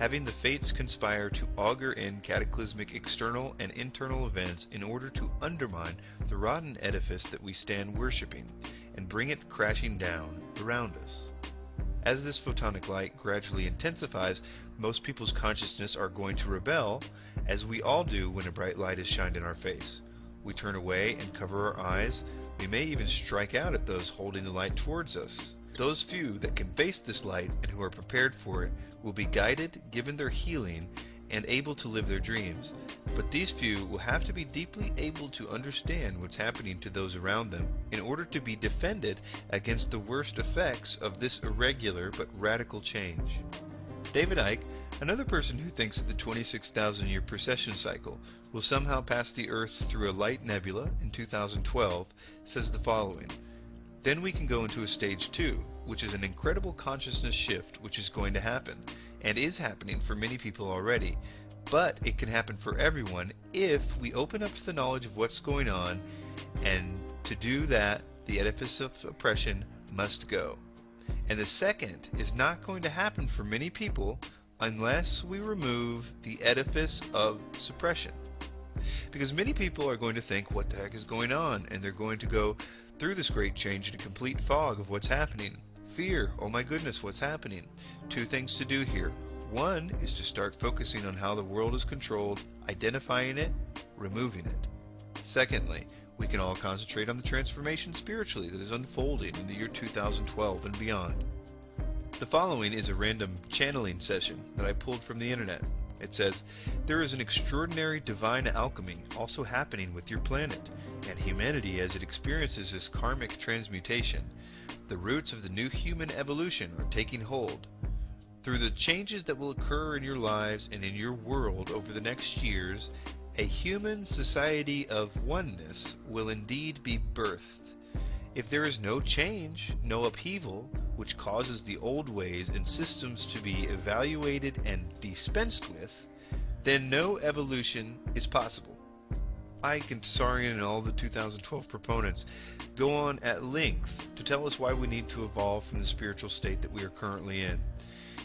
having the fates conspire to augur in cataclysmic external and internal events in order to undermine the rotten edifice that we stand worshipping and bring it crashing down around us. As this photonic light gradually intensifies, most people's consciousness are going to rebel, as we all do when a bright light is shined in our face. We turn away and cover our eyes. We may even strike out at those holding the light towards us. Those few that can face this light and who are prepared for it will be guided, given their healing, and able to live their dreams. But these few will have to be deeply able to understand what's happening to those around them in order to be defended against the worst effects of this irregular but radical change. David Icke, another person who thinks that the 26,000-year precession cycle will somehow pass the Earth through a light nebula in 2012, says the following: "Then we can go into a stage 2, which is an incredible consciousness shift which is going to happen, and is happening for many people already, but it can happen for everyone if we open up to the knowledge of what's going on, and to do that, the edifice of oppression must go. And the second is not going to happen for many people unless we remove the edifice of suppression." Because many people are going to think, what the heck is going on? And they're going to go through this great change in a complete fog of what's happening. Fear, oh my goodness, what's happening? Two things to do here. One is to start focusing on how the world is controlled, identifying it, removing it. Secondly, we can all concentrate on the transformation spiritually that is unfolding in the year 2012 and beyond. The following is a random channeling session that I pulled from the internet. It says, "There is an extraordinary divine alchemy also happening with your planet and humanity as it experiences this karmic transmutation. The roots of the new human evolution are taking hold. Through the changes that will occur in your lives and in your world over the next years, a human society of oneness will indeed be birthed. If there is no change, no upheaval, which causes the old ways and systems to be evaluated and dispensed with, then no evolution is possible." Icke and Tsarian and all the 2012 proponents go on at length to tell us why we need to evolve from the spiritual state that we are currently in.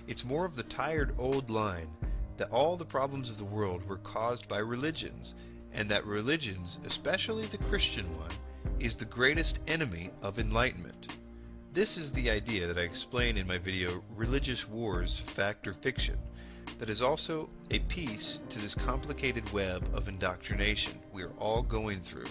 It's more of the tired old line that all the problems of the world were caused by religions, and that religions, especially the Christian one, is the greatest enemy of enlightenment. This is the idea that I explain in my video, Religious Wars, Fact or Fiction, that is also a piece to this complicated web of indoctrination we are all going through.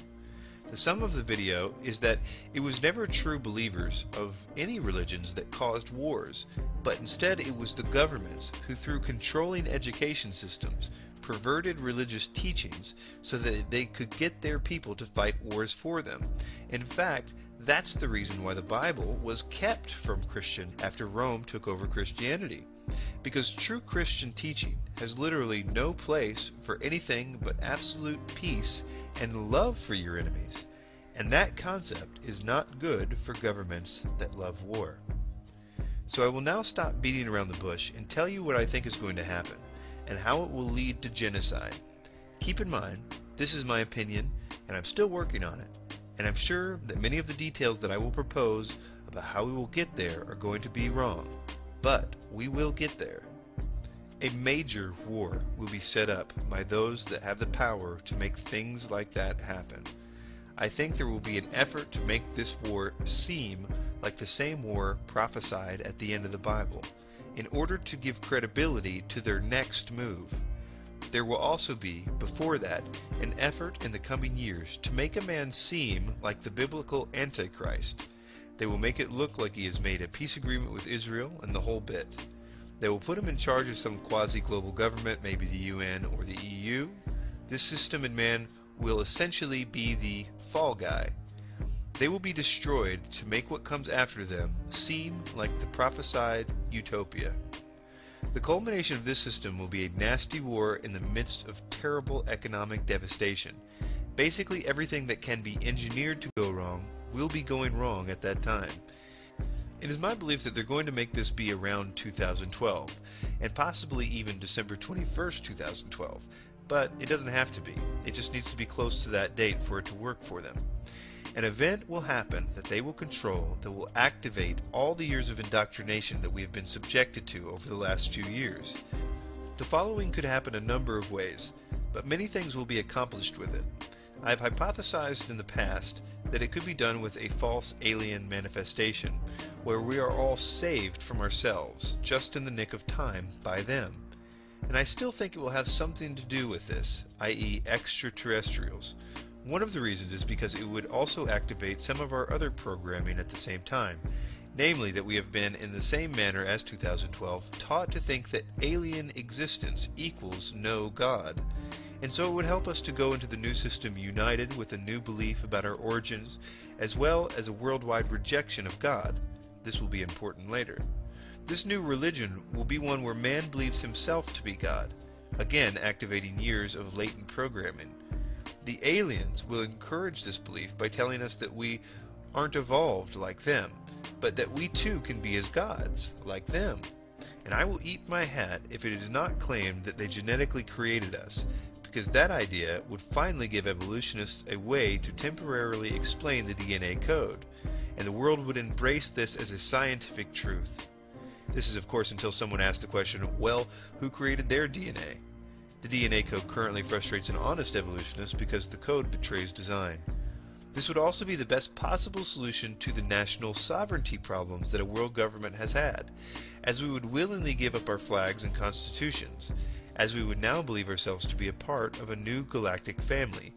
The sum of the video is that it was never true believers of any religions that caused wars, but instead it was the governments who, through controlling education systems, perverted religious teachings so that they could get their people to fight wars for them. In fact, that's the reason why the Bible was kept from Christian after Rome took over Christianity. Because true Christian teaching has literally no place for anything but absolute peace and love for your enemies. And that concept is not good for governments that love war. So I will now stop beating around the bush and tell you what I think is going to happen, and how it will lead to genocide. Keep in mind, this is my opinion, and I'm still working on it, and I'm sure that many of the details that I will propose about how we will get there are going to be wrong, but we will get there. A major war will be set up by those that have the power to make things like that happen. I think there will be an effort to make this war seem like the same war prophesied at the end of the Bible, in order to give credibility to their next move. There will also be, before that, an effort in the coming years to make a man seem like the biblical Antichrist. They will make it look like he has made a peace agreement with Israel and the whole bit. They will put him in charge of some quasi-global government, maybe the UN or the EU. This system and man will essentially be the fall guy. They will be destroyed to make what comes after them seem like the prophesied utopia. The culmination of this system will be a nasty war in the midst of terrible economic devastation. Basically everything that can be engineered to go wrong will be going wrong at that time. It is my belief that they're going to make this be around 2012, and possibly even December 21st, 2012. But it doesn't have to be. It just needs to be close to that date for it to work for them. An event will happen that they will control that will activate all the years of indoctrination that we have been subjected to over the last few years. The following could happen a number of ways, but many things will be accomplished with it. I have hypothesized in the past that it could be done with a false alien manifestation, where we are all saved from ourselves, just in the nick of time, by them. And I still think it will have something to do with this, i.e. extraterrestrials. One of the reasons is because it would also activate some of our other programming at the same time, namely that we have been, in the same manner as 2012, taught to think that alien existence equals no God. And so it would help us to go into the new system united with a new belief about our origins, as well as a worldwide rejection of God. This will be important later. This new religion will be one where man believes himself to be God, again activating years of latent programming. The aliens will encourage this belief by telling us that we aren't evolved like them, but that we too can be as gods, like them. And I will eat my hat if it is not claimed that they genetically created us, because that idea would finally give evolutionists a way to temporarily explain the DNA code, and the world would embrace this as a scientific truth. This is of course until someone asks the question, well, who created their DNA? The DNA code currently frustrates an honest evolutionist because the code betrays design. This would also be the best possible solution to the national sovereignty problems that a world government has had, as we would willingly give up our flags and constitutions, as we would now believe ourselves to be a part of a new galactic family,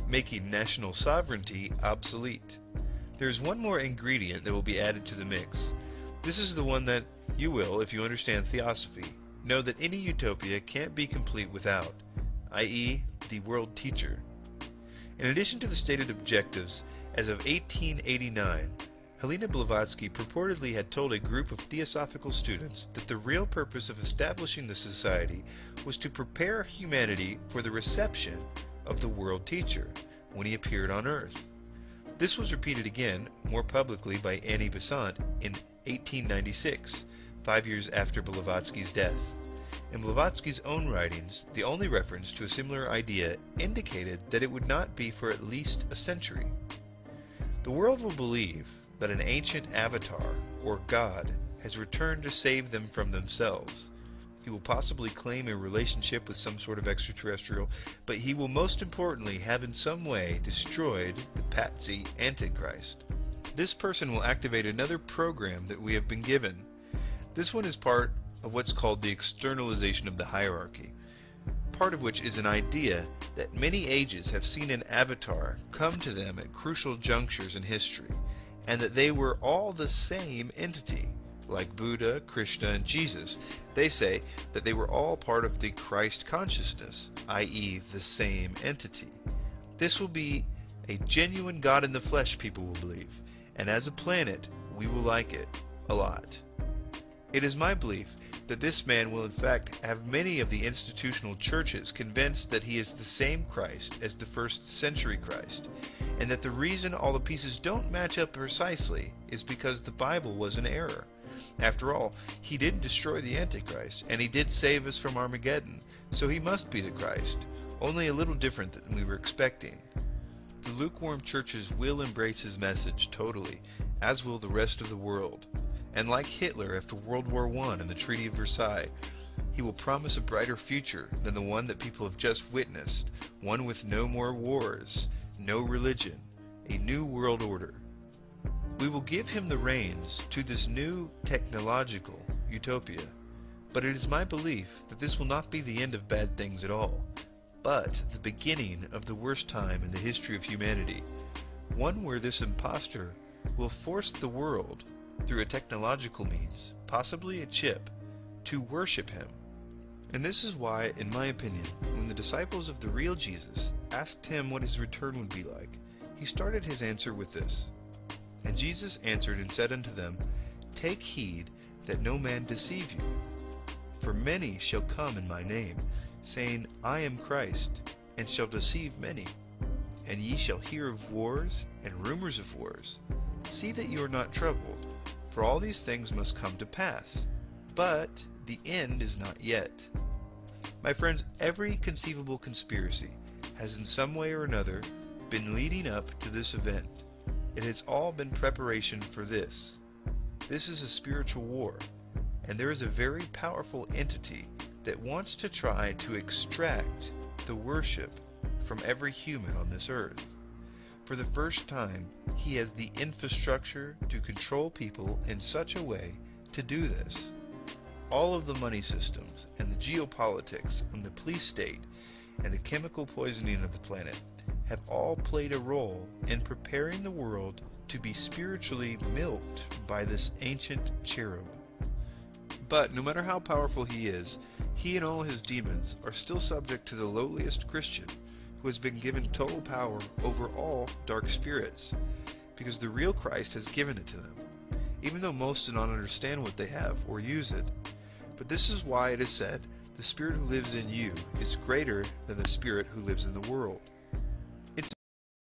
making national sovereignty obsolete. There is one more ingredient that will be added to the mix. This is the one that you will, if you understand theosophy, know that any utopia can't be complete without, i.e., the world teacher. In addition to the stated objectives, as of 1889, Helena Blavatsky purportedly had told a group of theosophical students that the real purpose of establishing the society was to prepare humanity for the reception of the world teacher when he appeared on Earth. This was repeated again, more publicly, by Annie Besant in 1896, 5 years after Blavatsky's death. In Blavatsky's own writings, the only reference to a similar idea indicated that it would not be for at least a century. The world will believe that an ancient avatar, or God, has returned to save them from themselves. He will possibly claim a relationship with some sort of extraterrestrial, but he will most importantly have in some way destroyed the patsy Antichrist. This person will activate another program that we have been given. This one is part of what's called the externalization of the hierarchy, part of which is an idea that many ages have seen an avatar come to them at crucial junctures in history, and that they were all the same entity, like Buddha, Krishna, and Jesus. They say that they were all part of the Christ consciousness, i.e. the same entity. This will be a genuine God in the flesh, people will believe, and as a planet, we will like it a lot. It is my belief that this man will in fact have many of the institutional churches convinced that he is the same Christ as the first century Christ, and that the reason all the pieces don't match up precisely is because the Bible was an error. After all, he didn't destroy the Antichrist, and he did save us from Armageddon, so he must be the Christ, only a little different than we were expecting. The lukewarm churches will embrace his message totally, as will the rest of the world. And like Hitler after World War I and the Treaty of Versailles, he will promise a brighter future than the one that people have just witnessed, one with no more wars, no religion, a new world order. We will give him the reins to this new technological utopia, but it is my belief that this will not be the end of bad things at all, but the beginning of the worst time in the history of humanity, one where this impostor will force the world, through a technological means, possibly a chip, to worship him. And this is why, in my opinion, when the disciples of the real Jesus asked him what his return would be like, he started his answer with this. And Jesus answered and said unto them, Take heed that no man deceive you. For many shall come in my name, saying, I am Christ, and shall deceive many. And ye shall hear of wars and rumors of wars. See that you are not troubled, for all these things must come to pass, but the end is not yet. My friends, every conceivable conspiracy has in some way or another been leading up to this event. It has all been preparation for this. This is a spiritual war, and there is a very powerful entity that wants to try to extract the worship from every human on this earth. For the first time, he has the infrastructure to control people in such a way to do this. All of the money systems and the geopolitics and the police state and the chemical poisoning of the planet have all played a role in preparing the world to be spiritually milked by this ancient cherub. But no matter how powerful he is, he and all his demons are still subject to the lowliest Christian, who has been given total power over all dark spirits, because the real Christ has given it to them, even though most do not understand what they have or use it. But this is why it is said, the spirit who lives in you is greater than the spirit who lives in the world.